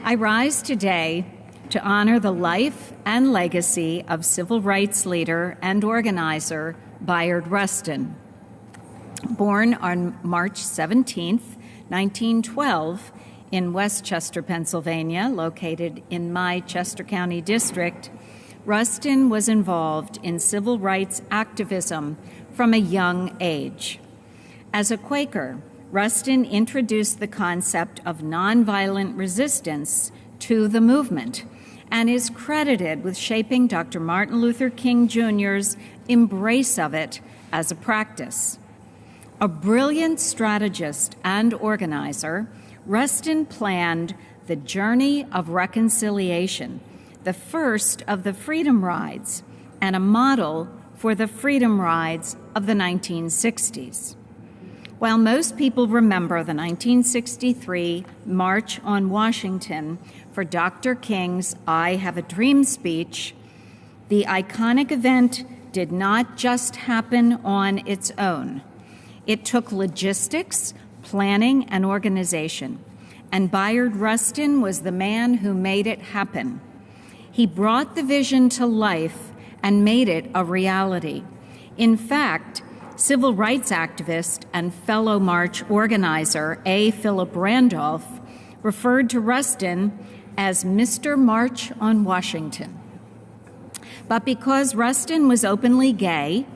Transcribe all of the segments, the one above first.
I rise today to honor the life and legacy of civil rights leader and organizer Bayard Rustin. Born on March 17, 1912, in Westchester, Pennsylvania, located in my Chester County district, Rustin was involved in civil rights activism from a young age. As a Quaker, Rustin introduced the concept of nonviolent resistance to the movement and is credited with shaping Dr. Martin Luther King Jr.'s embrace of it as a practice. A brilliant strategist and organizer, Rustin planned the Journey of Reconciliation, the first of the Freedom Rides, and a model for the Freedom Rides of the 1960s. While most people remember the 1963 March on Washington for Dr. King's I Have a Dream speech, the iconic event did not just happen on its own. It took logistics, planning, and organization, and Bayard Rustin was the man who made it happen. He brought the vision to life and made it a reality. In fact, civil rights activist and fellow march organizer A. Philip Randolph referred to Rustin as Mr. March on Washington. But because Rustin was openly gay,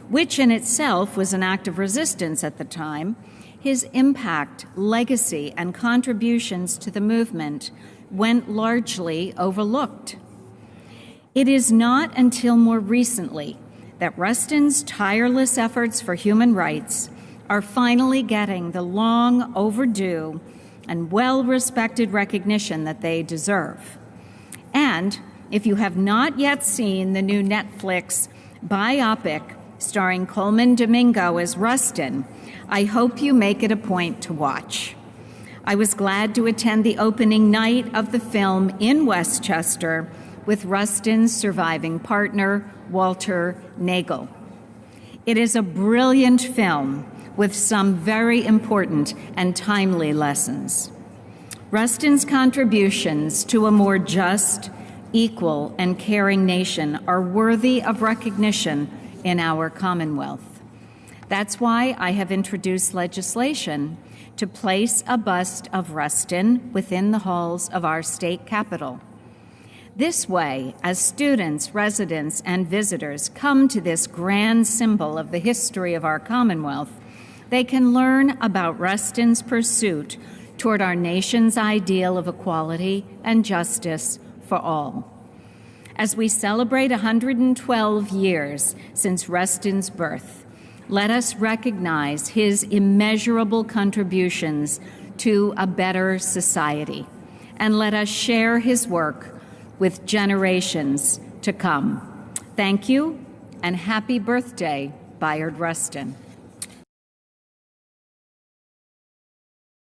which in itself was an act of resistance at the time, his impact, legacy, and contributions to the movement went largely overlooked. It is not until more recently that Rustin's tireless efforts for human rights are finally getting the long overdue and well-respected recognition that they deserve. And if you have not yet seen the new Netflix biopic starring Coleman Domingo as Rustin, I hope you make it a point to watch. I was glad to attend the opening night of the film in Westchester with Rustin's surviving partner, Walter Nagel. It is a brilliant film with some very important and timely lessons. Rustin's contributions to a more just, equal, and caring nation are worthy of recognition in our Commonwealth. That's why I have introduced legislation to place a bust of Rustin within the halls of our state capitol. This way, as students, residents, and visitors come to this grand symbol of the history of our Commonwealth, they can learn about Rustin's pursuit toward our nation's ideal of equality and justice for all. As we celebrate 112 years since Rustin's birth, let us recognize his immeasurable contributions to a better society, and let us share his work with generations to come. Thank you, and happy birthday, Bayard Rustin.